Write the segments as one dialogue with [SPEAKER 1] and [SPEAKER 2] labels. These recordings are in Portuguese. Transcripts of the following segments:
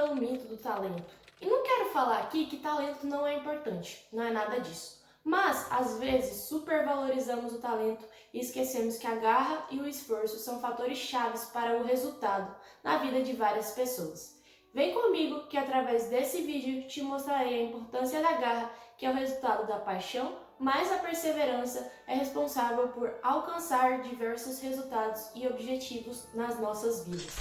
[SPEAKER 1] pelo mito do talento. E não quero falar aqui que talento não é importante, não é nada disso. Mas, às vezes, supervalorizamos o talento e esquecemos que a garra e o esforço são fatores chaves para o resultado na vida de várias pessoas. Vem comigo que através desse vídeo te mostrarei a importância da garra, que é o resultado da paixão, mas a perseverança é responsável por alcançar diversos resultados e objetivos nas nossas vidas.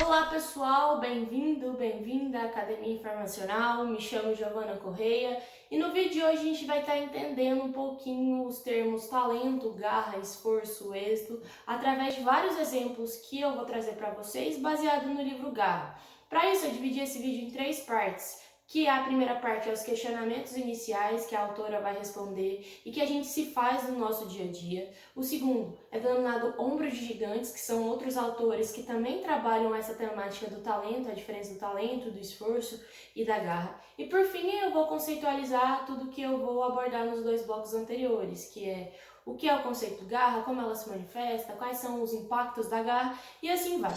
[SPEAKER 1] Olá pessoal, bem-vindo, bem-vinda à Academia Informacional, me chamo Giovana Correia e no vídeo de hoje a gente vai estar entendendo um pouquinho os termos talento, garra, esforço, êxito, através de vários exemplos que eu vou trazer para vocês baseado no livro Garra. Para isso eu dividi esse vídeo em 3 partes. Que a primeira parte é os questionamentos iniciais que a autora vai responder e que a gente se faz no nosso dia a dia. O segundo é denominado Ombros de Gigantes, que são outros autores que também trabalham essa temática do talento, a diferença do talento, do esforço e da garra. E por fim eu vou conceitualizar tudo que eu vou abordar nos 2 blocos anteriores, que é o que é o conceito garra, como ela se manifesta, quais são os impactos da garra e assim vai.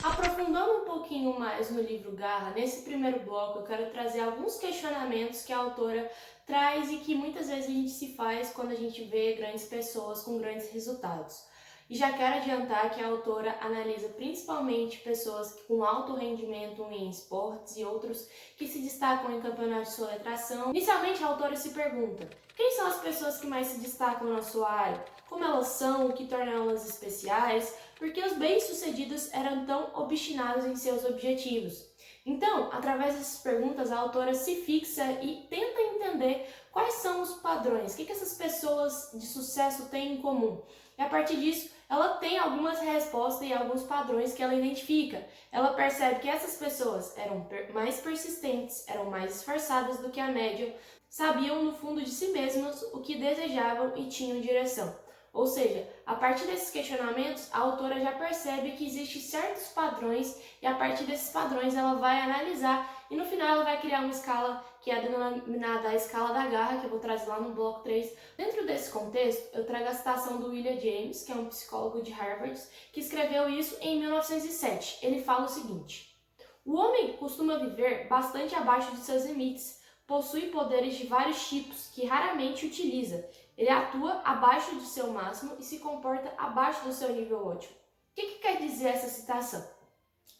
[SPEAKER 1] Aprofundando um pouquinho mais no livro Garra, nesse primeiro bloco eu quero trazer alguns questionamentos que a autora traz e que muitas vezes a gente se faz quando a gente vê grandes pessoas com grandes resultados. E já quero adiantar que a autora analisa principalmente pessoas com alto rendimento em esportes e outros que se destacam em campeonatos de soletração. Inicialmente a autora se pergunta: quem são as pessoas que mais se destacam na sua área? Como elas são, o que torna elas especiais? Porque os bem-sucedidos eram tão obstinados em seus objetivos. Então, através dessas perguntas, a autora se fixa e tenta entender quais são os padrões, o que essas pessoas de sucesso têm em comum. E a partir disso, ela tem algumas respostas e alguns padrões que ela identifica. Ela percebe que essas pessoas eram mais persistentes, eram mais esforçadas do que a média, sabiam no fundo de si mesmas o que desejavam e tinham direção. Ou seja, a partir desses questionamentos, a autora já percebe que existem certos padrões e a partir desses padrões ela vai analisar e no final ela vai criar uma escala que é denominada a escala da garra, que eu vou trazer lá no bloco 3. Dentro desse contexto, eu trago a citação do William James, que é um psicólogo de Harvard, que escreveu isso em 1907. Ele fala o seguinte: o homem costuma viver bastante abaixo de seus limites, possui poderes de vários tipos que raramente utiliza. Ele atua abaixo do seu máximo e se comporta abaixo do seu nível ótimo. O que quer dizer essa citação?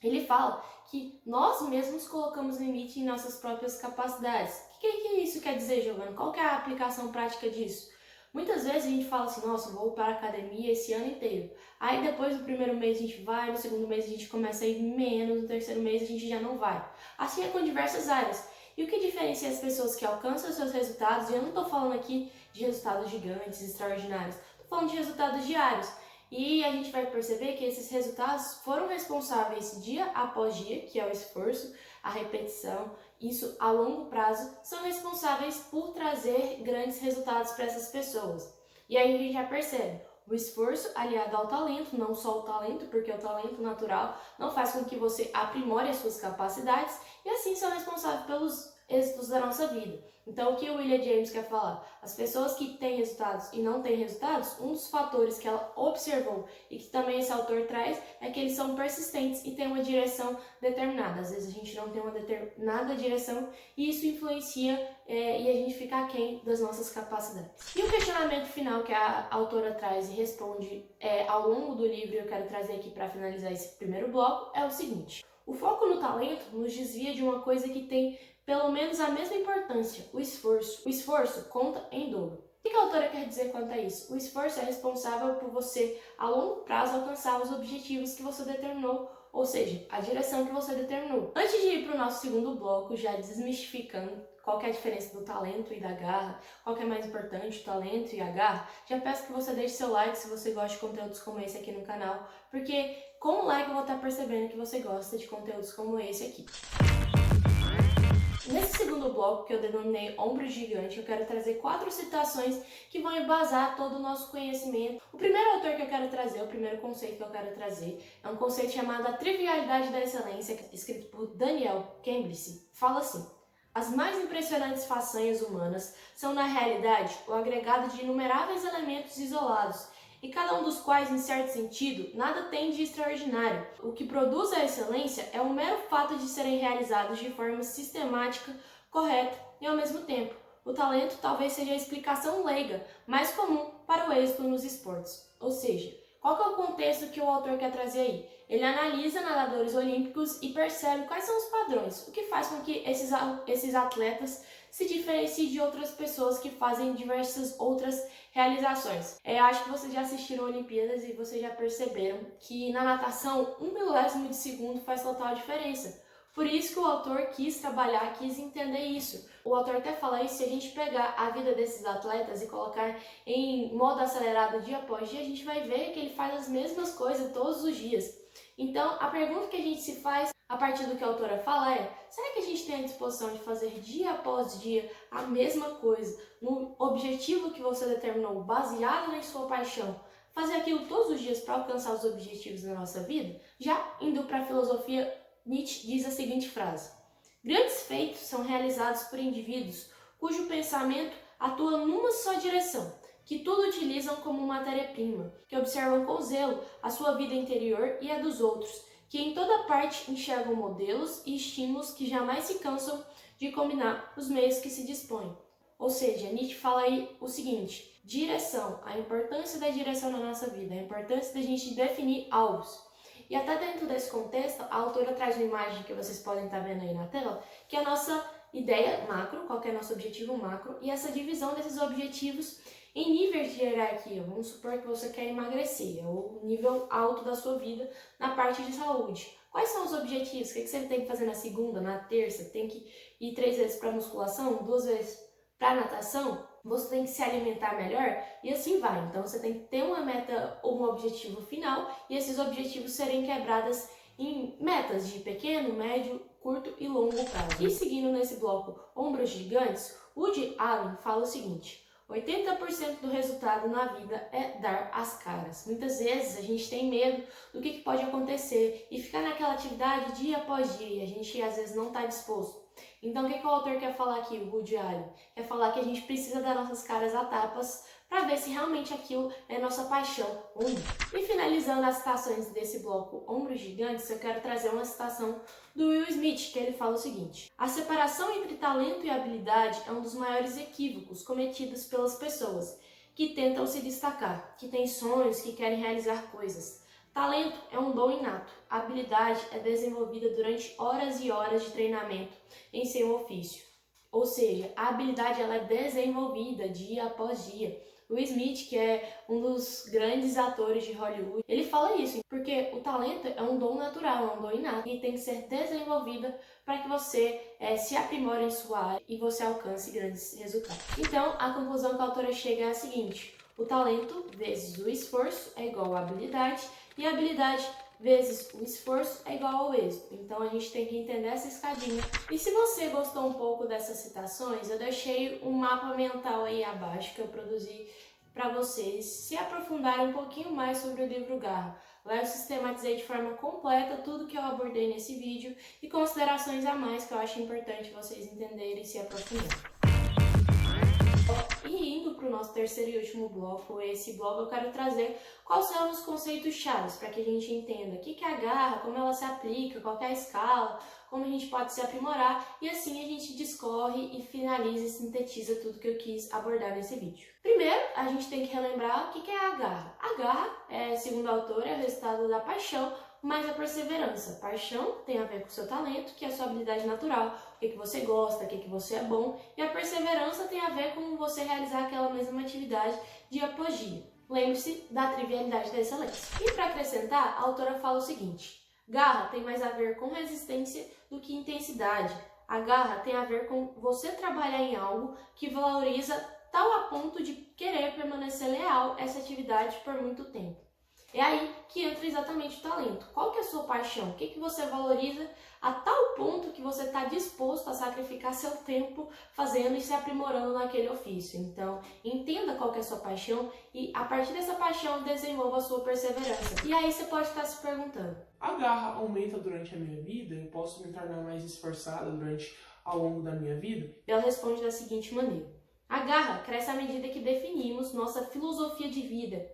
[SPEAKER 1] Ele fala que nós mesmos colocamos limite em nossas próprias capacidades. O que isso quer dizer, Giovana? Qual que é a aplicação prática disso? Muitas vezes a gente fala assim: nossa, vou para a academia esse ano inteiro. Aí depois do primeiro mês a gente vai, no segundo mês a gente começa a ir menos, no terceiro mês a gente já não vai. Assim é com diversas áreas. E o que diferencia as pessoas que alcançam os seus resultados, e eu não estou falando aqui de resultados gigantes, extraordinários, estou falando de resultados diários. E a gente vai perceber que esses resultados foram responsáveis dia após dia, que é o esforço, a repetição, isso a longo prazo, são responsáveis por trazer grandes resultados para essas pessoas. E aí a gente já percebe o esforço aliado ao talento, não só o talento, porque o talento natural não faz com que você aprimore as suas capacidades e assim são responsáveis pelos êxitos da nossa vida. Então, o que o William James quer falar? As pessoas que têm resultados e não têm resultados, um dos fatores que ela observou e que também esse autor traz é que eles são persistentes e têm uma direção determinada. Às vezes a gente não tem uma determinada direção e isso influencia e a gente fica aquém das nossas capacidades. E o questionamento final que a autora traz e responde ao longo do livro, eu quero trazer aqui para finalizar esse primeiro bloco, é o seguinte: o foco no talento nos desvia de uma coisa que tem pelo menos a mesma importância, o esforço. O esforço conta em dobro. O que a autora quer dizer quanto a isso? O esforço é responsável por você, a longo prazo, alcançar os objetivos que você determinou, ou seja, a direção que você determinou. Antes de ir para o nosso segundo bloco, já desmistificando qual que é a diferença do talento e da garra, qual que é mais importante, o talento e a garra, já peço que você deixe seu like se você gosta de conteúdos como esse aqui no canal, porque com o like eu vou estar percebendo que você gosta de conteúdos como esse aqui. Nesse segundo bloco, que eu denominei Ombro Gigante, eu quero trazer 4 citações que vão embasar todo o nosso conhecimento. O primeiro autor que eu quero trazer, o primeiro conceito que eu quero trazer, é um conceito chamado A Trivialidade da Excelência, escrito por Daniel Cambridge. Fala assim: as mais impressionantes façanhas humanas são, na realidade, o agregado de inumeráveis elementos isolados e cada um dos quais, em certo sentido, nada tem de extraordinário. O que produz a excelência é o mero fato de serem realizados de forma sistemática, correta e ao mesmo tempo. O talento talvez seja a explicação leiga mais comum para o êxito nos esportes. Ou seja, qual que é o contexto que o autor quer trazer aí? Ele analisa nadadores olímpicos e percebe quais são os padrões, o que faz com que esses atletas se diferenciem de outras pessoas que fazem diversas outras realizações. Acho que vocês já assistiram Olimpíadas e vocês já perceberam que na natação, 1 milésimo de segundo faz total diferença. Por isso que o autor quis trabalhar, quis entender isso. O autor até fala isso, se a gente pegar a vida desses atletas e colocar em modo acelerado dia após dia, a gente vai ver que ele faz as mesmas coisas todos os dias. Então, a pergunta que a gente se faz a partir do que a autora fala é: será que a gente tem a disposição de fazer dia após dia a mesma coisa, no objetivo que você determinou, baseado em sua paixão? Fazer aquilo todos os dias para alcançar os objetivos da nossa vida? Já indo para a filosofia, Nietzsche diz a seguinte frase: grandes feitos são realizados por indivíduos cujo pensamento atua numa só direção, que tudo utilizam como matéria-prima, que observam com zelo a sua vida interior e a dos outros, que em toda parte enxergam modelos e estímulos que jamais se cansam de combinar os meios que se dispõem. Ou seja, Nietzsche fala aí o seguinte: direção, a importância da direção na nossa vida, a importância da gente definir alvos. E até dentro desse contexto, a autora traz uma imagem que vocês podem estar vendo aí na tela, que é a nossa ideia macro, qual que é o nosso objetivo macro, e essa divisão desses objetivos em níveis de hierarquia. Vamos supor que você quer emagrecer, ou o nível alto da sua vida na parte de saúde. Quais são os objetivos? O que você tem que fazer na segunda, na terça? Tem que ir 3 vezes para musculação, 2 vezes para natação? Você tem que se alimentar melhor e assim vai. Então você tem que ter uma meta ou um objetivo final e esses objetivos serem quebrados em metas de pequeno, médio, curto e longo prazo. E seguindo nesse bloco Ombros Gigantes, Woody Allen fala o seguinte: 80% do resultado na vida é dar as caras. Muitas vezes a gente tem medo do que pode acontecer e ficar naquela atividade dia após dia e a gente às vezes não está disposto. Então o que o autor quer falar aqui, o Woody Allen? Quer falar que a gente precisa dar nossas caras a tapas para ver se realmente aquilo é nossa paixão ou não. E finalizando as citações desse bloco Ombros Gigantes, eu quero trazer uma citação do Will Smith, que ele fala o seguinte: a separação entre talento e habilidade é um dos maiores equívocos cometidos pelas pessoas que tentam se destacar, que têm sonhos, que querem realizar coisas. Talento é um dom inato, a habilidade é desenvolvida durante horas e horas de treinamento em seu ofício. Ou seja, a habilidade ela é desenvolvida dia após dia. O Smith, que é um dos grandes atores de Hollywood, ele fala isso, porque o talento é um dom natural, é um dom inato, e tem que ser desenvolvido para que você se aprimore em sua área e você alcance grandes resultados. Então, a conclusão que a autora chega é a seguinte: o talento vezes o esforço é igual à habilidade, e a habilidade vezes o esforço é igual ao êxito. Então a gente tem que entender essa escadinha. E se você gostou um pouco dessas citações, eu deixei um mapa mental aí abaixo que eu produzi para vocês se aprofundarem um pouquinho mais sobre o livro Garra. Lá eu sistematizei de forma completa tudo que eu abordei nesse vídeo e considerações a mais que eu acho importante vocês entenderem e se aprofundar. E indo para o nosso terceiro e último bloco, esse bloco eu quero trazer quais são os conceitos chaves para que a gente entenda o que é a garra, como ela se aplica, qual é a escala, como a gente pode se aprimorar e assim a gente discorre e finaliza e sintetiza tudo que eu quis abordar nesse vídeo. Primeiro, a gente tem que relembrar o que é a garra. A garra, segundo a autora, é o resultado da paixão mais a perseverança. Paixão tem a ver com o seu talento, que é a sua habilidade natural, o que você gosta, o que você é bom, e a perseverança tem a ver com você realizar aquela mesma atividade dia após dia. Lembre-se da trivialidade da excelência. E para acrescentar, a autora fala o seguinte: garra tem mais a ver com resistência do que intensidade. A garra tem a ver com você trabalhar em algo que valoriza tal a ponto de querer permanecer leal a essa atividade por muito tempo. É aí que entra exatamente o talento. Qual que é a sua paixão? O que você valoriza a tal ponto que você está disposto a sacrificar seu tempo fazendo e se aprimorando naquele ofício? Então, entenda qual que é a sua paixão e, a partir dessa paixão, desenvolva a sua perseverança. E aí você pode estar se perguntando:
[SPEAKER 2] a garra aumenta durante a minha vida? Eu posso me tornar mais esforçada ao longo da minha vida?
[SPEAKER 1] Ela responde da seguinte maneira: A garra cresce à medida que definimos nossa filosofia de vida,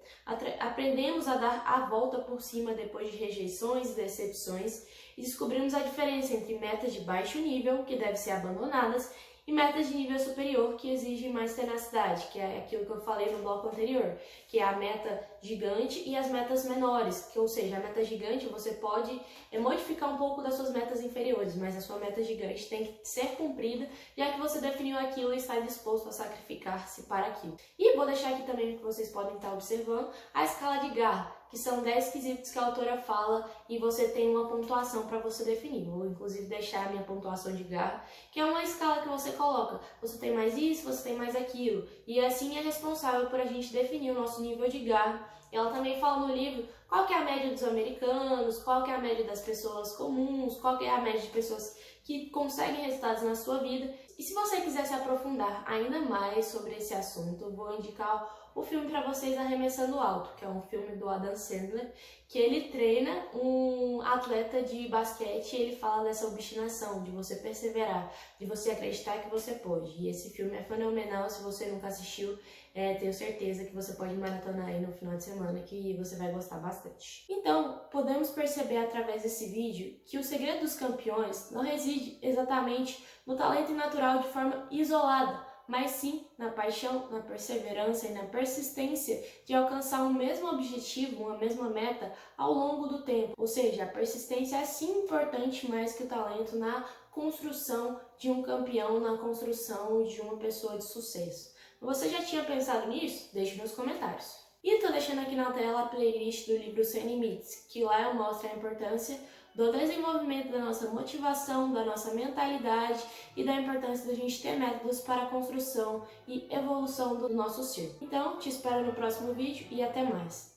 [SPEAKER 1] aprendemos a dar a volta por cima depois de rejeições e decepções e descobrimos a diferença entre metas de baixo nível, que devem ser abandonadas, e metas de nível superior, que exigem mais tenacidade, que é aquilo que eu falei no bloco anterior, que é a meta gigante e as metas menores, ou seja, a meta gigante você pode modificar um pouco das suas metas inferiores, mas a sua meta gigante tem que ser cumprida, já que você definiu aquilo e está disposto a sacrificar-se para aquilo. E vou deixar aqui também que vocês podem estar observando a escala de garra, que são 10 quesitos que a autora fala e você tem uma pontuação para você definir. Vou inclusive deixar a minha pontuação de garra, que é uma escala que você coloca. Você tem mais isso, você tem mais aquilo. E assim é responsável por a gente definir o nosso nível de garra. Ela também fala no livro qual que é a média dos americanos, qual que é a média das pessoas comuns, qual que é a média de pessoas que conseguem resultados na sua vida. E se você quiser se aprofundar ainda mais sobre esse assunto, eu vou indicar o filme para vocês, Arremessando Alto, que é um filme do Adam Sandler, que ele treina um atleta de basquete e ele fala dessa obstinação, de você perseverar, de você acreditar que você pode. E esse filme é fenomenal, se você nunca assistiu, tenho certeza que você pode maratonar aí no final de semana, que você vai gostar bastante. Então, podemos perceber através desse vídeo que o segredo dos campeões não reside exatamente no talento natural de forma isolada, mas sim na paixão, na perseverança e na persistência de alcançar um mesmo objetivo, uma mesma meta ao longo do tempo. Ou seja, a persistência é sim importante mais que o talento na construção de um campeão, na construção de uma pessoa de sucesso. Você já tinha pensado nisso? Deixe nos comentários. E estou deixando aqui na tela a playlist do livro Sem Limites, que lá eu mostro a importância do desenvolvimento da nossa motivação, da nossa mentalidade e da importância da gente ter métodos para a construção e evolução do nosso ser. Então, te espero no próximo vídeo e até mais!